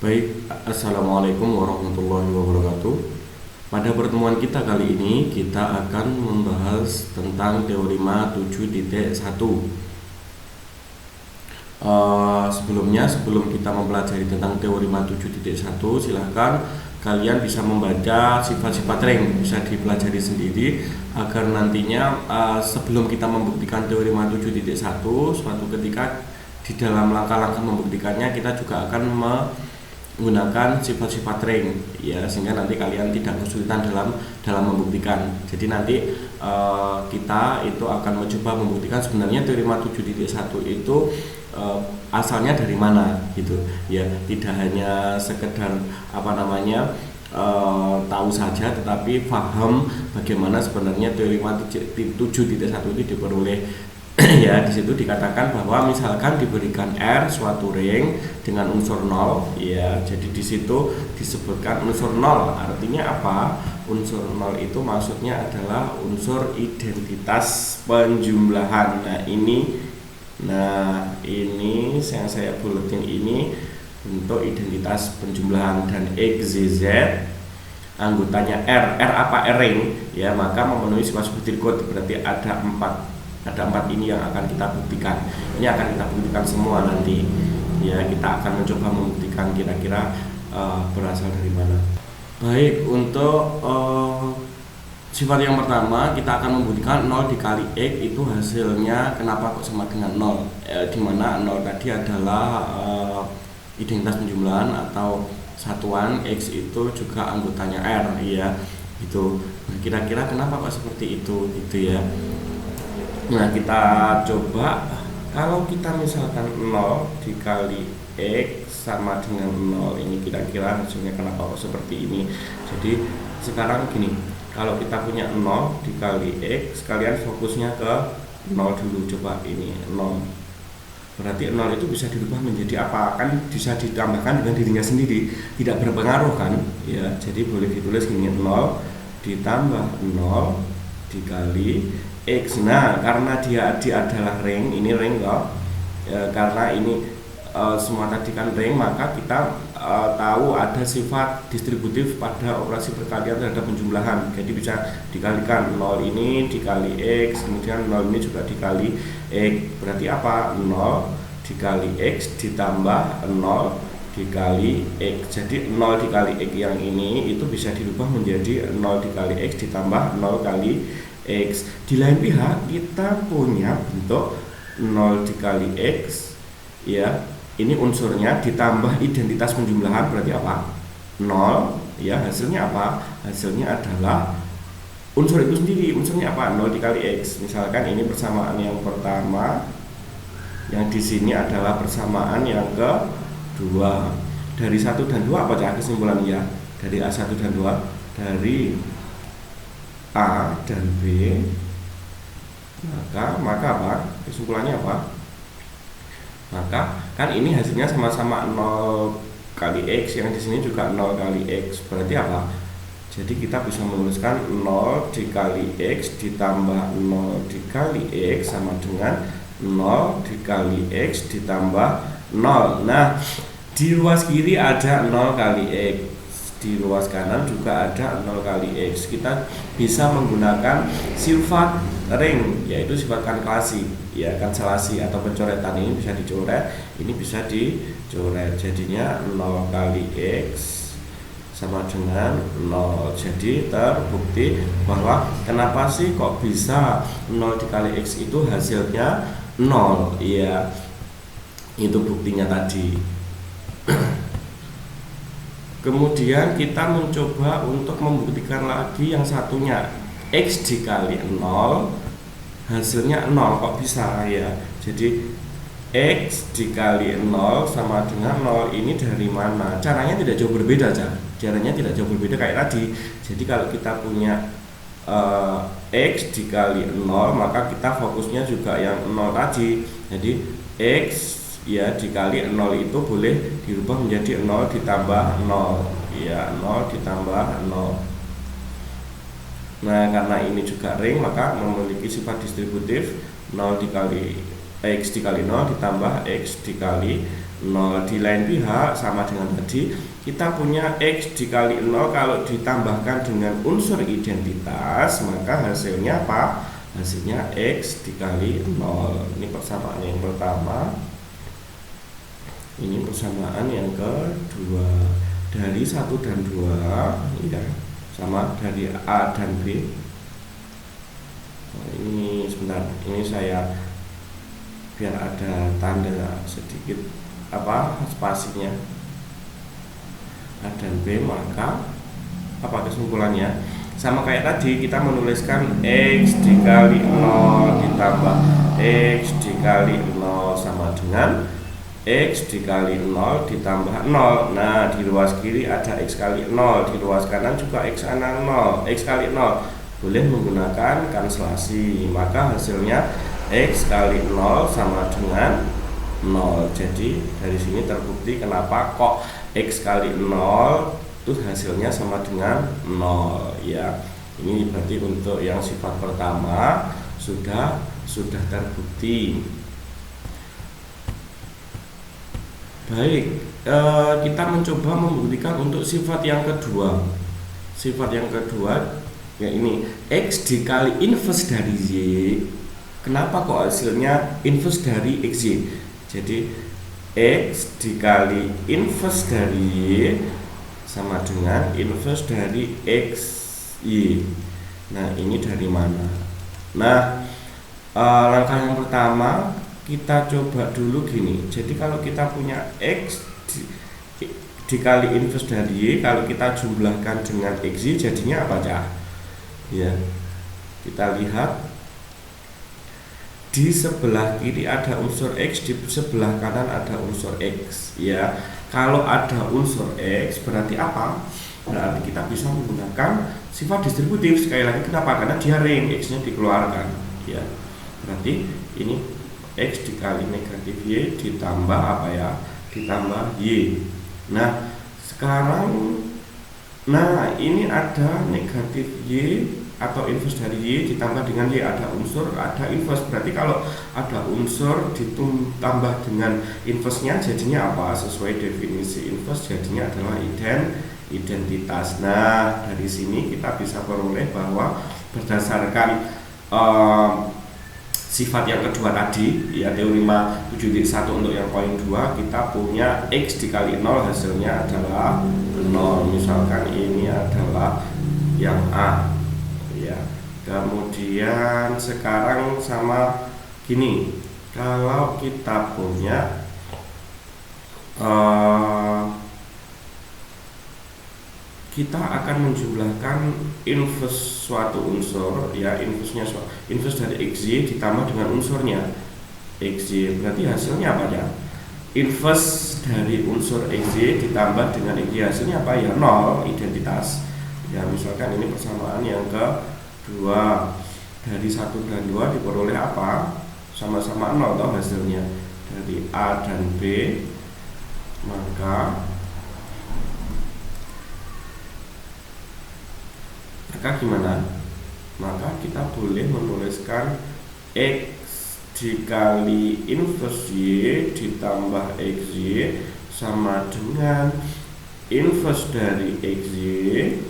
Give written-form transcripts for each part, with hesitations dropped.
Baik, Assalamualaikum warahmatullahi wabarakatuh. Pada pertemuan kita kali ini, kita akan membahas tentang teorema 7.1. Sebelum kita mempelajari tentang teorema 7.1, silahkan kalian bisa membaca sifat-sifat ring, bisa dipelajari sendiri agar nantinya sebelum kita membuktikan teorema 7.1, suatu ketika di dalam langkah-langkah membuktikannya kita juga akan menggunakan sifat-sifat ring, ya, sehingga nanti kalian tidak kesulitan dalam membuktikan. Jadi nanti kita itu akan mencoba membuktikan sebenarnya teorema 7.1 itu asalnya dari mana gitu ya, tidak hanya sekedar tahu saja, tetapi paham bagaimana sebenarnya teorema 7.1 itu diperoleh. Ya, di situ dikatakan bahwa misalkan diberikan R suatu ring dengan unsur 0, ya. Jadi di situ disebutkan unsur 0. Artinya apa? Unsur 0 itu maksudnya adalah unsur identitas penjumlahan. Nah, ini yang saya buletin ini untuk identitas penjumlahan, dan XYZ anggotanya R apa? R ring, ya, maka memenuhi sifat seperti berikut. Berarti ada empat ini yang akan kita buktikan. Ini akan kita buktikan semua nanti, ya. Kita akan mencoba membuktikan kira-kira berasal dari mana. Baik, untuk sifat yang pertama kita akan membuktikan 0 dikali X itu hasilnya kenapa kok sama dengan 0, dimana 0 tadi adalah identitas penjumlahan atau satuan, X itu juga anggotanya R, ya, gitu. Nah, kira-kira kenapa kok seperti itu, gitu ya. Nah, kita coba, kalau kita misalkan 0 dikali X sama dengan 0, ini kira-kira hasilnya kenapa kok seperti ini. Jadi sekarang gini, kalau kita punya 0 dikali X, kalian fokusnya ke 0 dulu. Coba ini 0, berarti 0 itu bisa dirubah menjadi apa? Kan bisa ditambahkan dengan dirinya sendiri, tidak berpengaruh kan, ya. Jadi boleh ditulis gini, 0 ditambah 0 dikali X. Nah, karena dia adalah ring, ini ring kok, karena ini semua tadi kan ring, maka kita tahu ada sifat distributif pada operasi perkalian terhadap penjumlahan. Jadi bisa dikalikan 0 ini dikali X, kemudian 0 ini juga dikali X. Berarti apa? 0 dikali X ditambah 0 dikali X. Jadi 0 dikali X yang ini itu bisa dirubah menjadi 0 dikali X ditambah 0 kali X. Di lain pihak kita punya bentuk 0 dikali X, ya, ini unsurnya ditambah identitas penjumlahan, berarti apa? 0, ya. Hasilnya apa? Hasilnya adalah unsur itu sendiri. Unsurnya apa? 0 dikali X. Misalkan ini persamaan yang pertama, yang di sini adalah persamaan yang kedua. Dari 1 dan 2 apa cara kesimpulannya, ya? Dari A1 dan 2, dari A dan B, maka apa? Kesimpulannya apa? Maka kan ini hasilnya sama-sama 0 kali X, yang di sini juga 0 kali X. Berarti apa? Jadi kita bisa menuliskan 0 dikali X ditambah 0 dikali X sama dengan 0 dikali X ditambah 0. Nah, di ruas kiri ada 0 kali X, di ruas kanan juga ada 0 kali X. Kita bisa menggunakan sifat ring, yaitu sifat kanselasi, ya, kanselasi atau pencoretan. Ini bisa dicoret, ini bisa dicoret, jadinya 0 kali X sama dengan 0. Jadi terbukti bahwa kenapa sih kok bisa 0 dikali X itu hasilnya 0, ya, itu buktinya tadi. Kemudian kita mencoba untuk membuktikan lagi yang satunya, X dikali 0 hasilnya 0, kok bisa, ya. Jadi X dikali 0 sama dengan 0, ini dari mana? Caranya tidak jauh berbeda, caranya tidak jauh berbeda kayak tadi. Jadi kalau kita punya X dikali 0, maka kita fokusnya juga yang 0 tadi. Jadi X, ya, dikali 0 itu boleh dirubah menjadi 0 ditambah 0, ya, 0 ditambah 0. Nah, karena ini juga ring, maka memiliki sifat distributif. 0 dikali X dikali 0 ditambah X dikali 0. Di lain pihak sama dengan tadi, kita punya X dikali 0 kalau ditambahkan dengan unsur identitas, maka hasilnya apa? Hasilnya X dikali 0. Ini persamaan yang pertama. Ini persamaan yang kedua. Dari 1 dan 2 ya, sama dari A dan B. Ini sebentar, ini saya biar ada tanda sedikit spasinya. A dan B, maka apa kesimpulannya? Sama kayak tadi, kita menuliskan X dikali 0 ditambah X dikali 0 sama dengan X dikali 0 ditambah 0. Nah, di ruas kiri ada X kali 0, di ruas kanan juga X kanan 0, X kali 0. Boleh menggunakan kanselasi, maka hasilnya X kali 0 sama dengan 0. Jadi dari sini terbukti kenapa kok X kali 0 itu hasilnya sama dengan 0 ya. Ini berarti untuk yang sifat pertama sudah terbukti. Baik, kita mencoba membuktikan untuk sifat yang kedua. Sifat yang kedua ya ini, X dikali inverse dari Y. Kenapa kok hasilnya inverse dari XY? Jadi X dikali inverse dari Y sama dengan inverse dari XY. Nah, ini dari mana? Nah, langkah yang pertama kita coba dulu gini. Jadi kalau kita punya X dikali inverse dari Y, kalau kita jumlahkan dengan XY jadinya apa cah? Ya, kita lihat di sebelah kiri ada unsur X, di sebelah kanan ada unsur X ya. Kalau ada unsur X berarti apa? Berarti kita bisa menggunakan sifat distributif. Sekali lagi, kenapa? Karena dia ring, X nya dikeluarkan ya. Berarti ini X dikali negatif Y ditambah apa ya? Ditambah Y. Nah, sekarang ini ada negatif Y atau inverse dari Y ditambah dengan Y, ada unsur, ada inverse. Berarti kalau ada unsur ditambah dengan inverse-nya jadinya apa? Sesuai definisi inverse jadinya adalah identitas. Nah, dari sini kita bisa peroleh bahwa berdasarkan sifat yang kedua tadi ya, teorema 7.1 untuk yang poin 2, kita punya X dikali 0 hasilnya adalah 0. Misalkan ini adalah yang A ya. Kemudian sekarang sama gini, kalau kita punya kita akan menjumlahkan inverse suatu unsur ya, inverse dari XY ditambah dengan unsurnya XY, berarti hasilnya apa ya? Inverse dari unsur XY ditambah dengan XY, hasilnya apa ya? 0, identitas ya. Misalkan ini persamaan yang kedua, dari 1 dan 2 diperoleh apa? Sama-sama 0 toh hasilnya. Dari A dan B, maka gimana? Maka kita boleh menuliskan X dikali inverse Y ditambah XY sama dengan inverse dari XY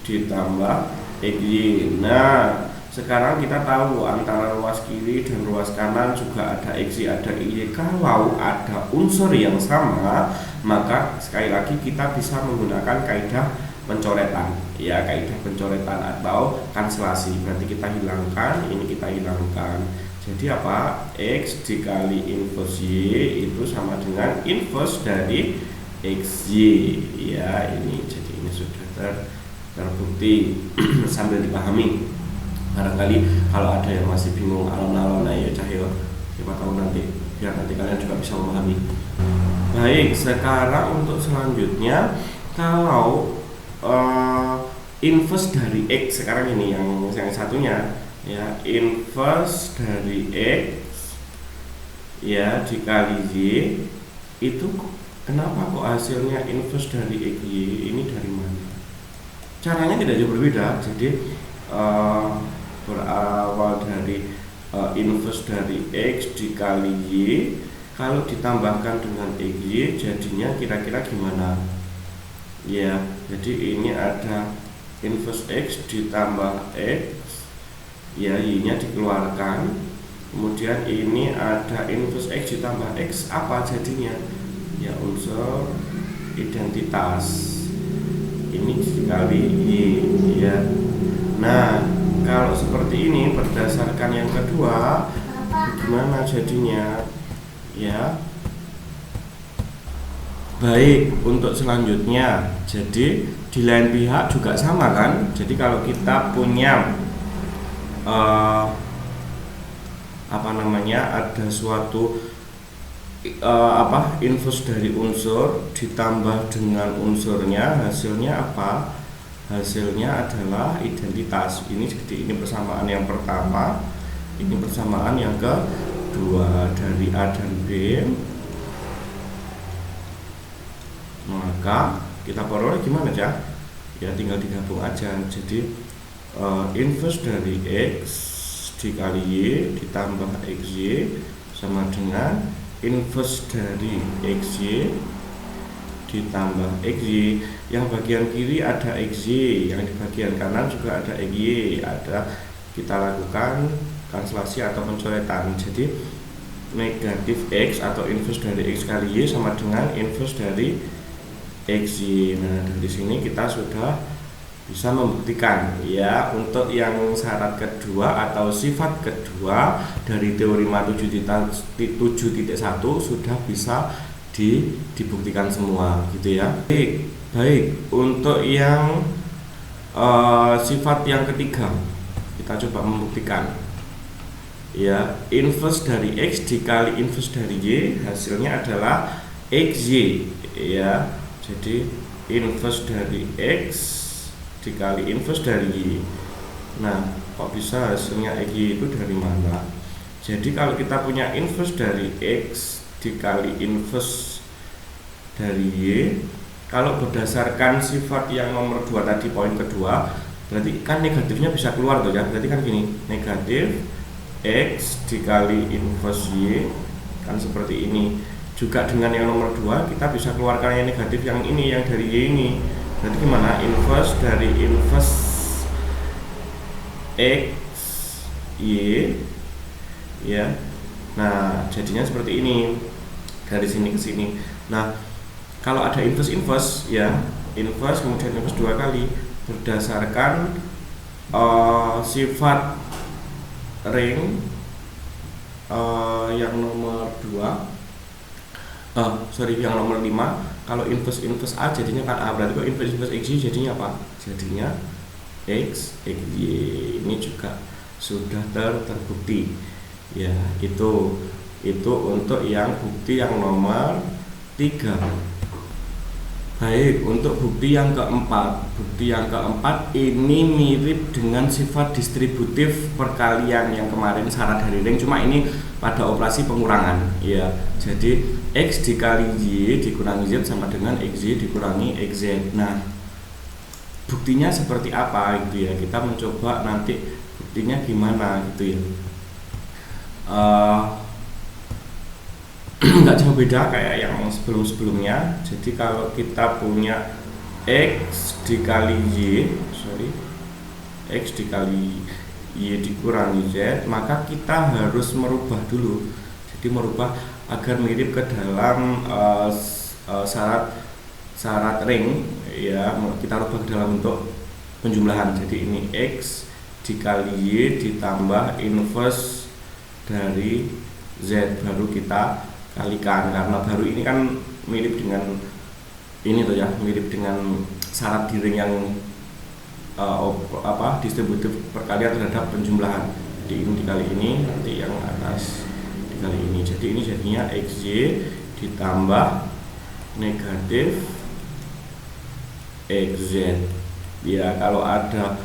ditambah XY. Nah, sekarang kita tahu antara ruas kiri dan ruas kanan juga ada XY, ada Y. Kalau ada unsur yang sama, maka sekali lagi kita bisa menggunakan kaidah pencoretan ya, kaidah pencoretan atau kanselasi. Berarti kita hilangkan, ini kita hilangkan. Jadi apa? X dikali inverse Y itu sama dengan inverse dari XY ya. Ini jadi ini sudah terbukti. Sambil dipahami, barangkali kalau ada yang masih bingung alon-alon, ya cahyo, siapa tahu nanti biar nanti kalian juga bisa memahami. Baik, sekarang untuk selanjutnya, kalau inverse dari X, sekarang ini yang satunya ya, inverse dari X ya dikali Y itu kenapa kok hasilnya inverse dari XY? Ini dari mana? Caranya tidak jauh berbeda. Jadi berawal dari inverse dari X dikali Y, kalau ditambahkan dengan XY jadinya kira-kira gimana ya. Jadi ini ada inverse X ditambah X ya, Y nya dikeluarkan, kemudian ini ada inverse X ditambah X, apa jadinya ya, unsur identitas ini dikali Y ya. Nah kalau seperti ini berdasarkan yang kedua bagaimana jadinya ya. Baik, untuk selanjutnya jadi di lain pihak juga sama kan. Jadi kalau kita punya ada suatu inverse dari unsur ditambah dengan unsurnya, hasilnya apa? Hasilnya adalah identitas. Ini persamaan yang pertama, ini persamaan yang kedua dari A dan B. Maka kita peroleh gimana ya? Ya tinggal digabung aja. Jadi inverse dari X dikali Y ditambah XY sama dengan inverse dari XY ditambah XY. Yang bagian kiri ada XY, yang di bagian kanan juga ada XY. Kita lakukan translasi atau pencoretan. Jadi negatif X atau inverse dari X kali Y sama dengan inverse dari XY. Nah dari sini kita sudah bisa membuktikan ya, untuk yang syarat kedua atau sifat kedua dari teorema 7.1 sudah bisa dibuktikan semua gitu ya. Baik, untuk yang sifat yang ketiga kita coba membuktikan ya. Inverse dari X dikali inverse dari Y hasilnya adalah XY ya. Jadi inverse dari X dikali inverse dari Y. Nah kok bisa hasilnya XY itu dari mana? Jadi kalau kita punya inverse dari X dikali inverse dari Y, kalau berdasarkan sifat yang nomor 2 tadi, poin kedua, berarti kan negatifnya bisa keluar tuh ya. Berarti kan gini, negatif X dikali inverse Y kan seperti ini. Juga dengan yang nomor 2 kita bisa keluarkan yang negatif yang ini, yang dari Y ini. Berarti gimana? Inverse dari inverse X Y ya. Nah jadinya seperti ini dari sini ke sini. Nah kalau ada inverse ya, inverse kemudian inverse 2 kali berdasarkan sifat ring yang nomor 2, yang nomor 5. Kalau inverse A jadinya kan A, berarti kalau inverse XY jadinya apa? Jadinya X XY. Ini juga sudah terbukti ya. Itu untuk yang bukti yang nomor 3. Baik, untuk bukti yang keempat. Bukti yang keempat ini mirip dengan sifat distributif perkalian yang kemarin syarat dari ring, cuma ini pada operasi pengurangan ya. Jadi X dikali Y dikurangi Z sama dengan XY dikurangi XZ. Nah buktinya seperti apa gitu ya, kita mencoba nanti buktinya gimana gitu ya. Nggak jauh beda kayak yang sebelum-sebelumnya. Jadi kalau kita punya X dikali X dikali Y dikurangi Z, maka kita harus merubah dulu. Jadi merubah agar mirip ke dalam syarat ring ya. Kita rubah ke dalam bentuk penjumlahan. Jadi ini X dikali Y ditambah inverse dari Z, baru kita kalikan, karena baru ini kan mirip dengan ini tuh ya, mirip dengan syarat di ring yang distributif perkalian terhadap penjumlahan. Jadi ini dikali ini, nanti yang atas dikali ini. Jadi ini jadinya XY ditambah negatif XZ ya. Kalau ada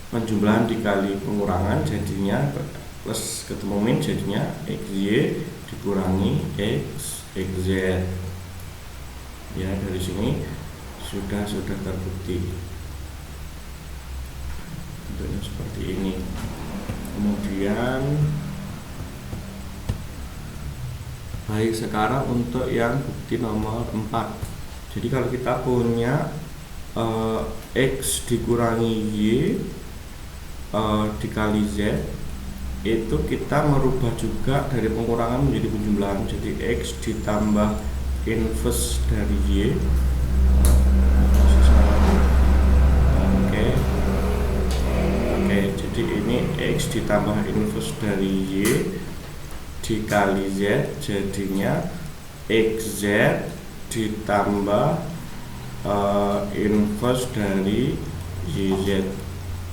penjumlahan dikali pengurangan jadinya plus ketemu min, jadinya XY dikurangi X XZ ya. Dari sini sudah terbukti bentuknya seperti ini. Kemudian Baik, sekarang untuk yang bukti nomor 4. Jadi kalau kita punya X dikurangi Y dikali Z, itu kita merubah juga dari pengurangan menjadi penjumlahan. Jadi X ditambah inverse dari Y. Oke, jadi ini X ditambah inverse dari Y dikali Z, jadinya XZ ditambah inverse dari YZ.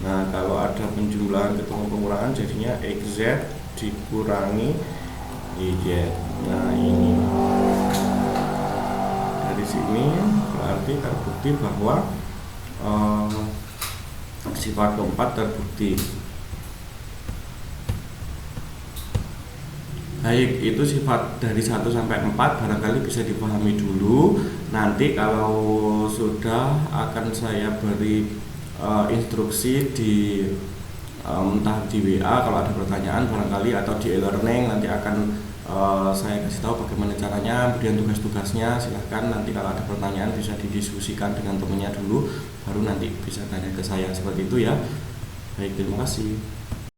Nah, kalau ada penjumlahan ketemu pengurangan, jadinya XZ dikurangi YZ. Nah, ini dari sini berarti terbukti bahwa sifat keempat terbukti. Baik, itu sifat dari 1 sampai 4 barangkali bisa dipahami dulu. Nanti kalau sudah akan saya beri instruksi di entah di WA kalau ada pertanyaan barangkali, atau di e-learning nanti akan saya kasih tahu bagaimana caranya, kemudian tugas-tugasnya. Silahkan nanti kalau ada pertanyaan bisa didiskusikan dengan temannya dulu, baru nanti bisa tanya ke saya, seperti itu ya. Baik, terima kasih.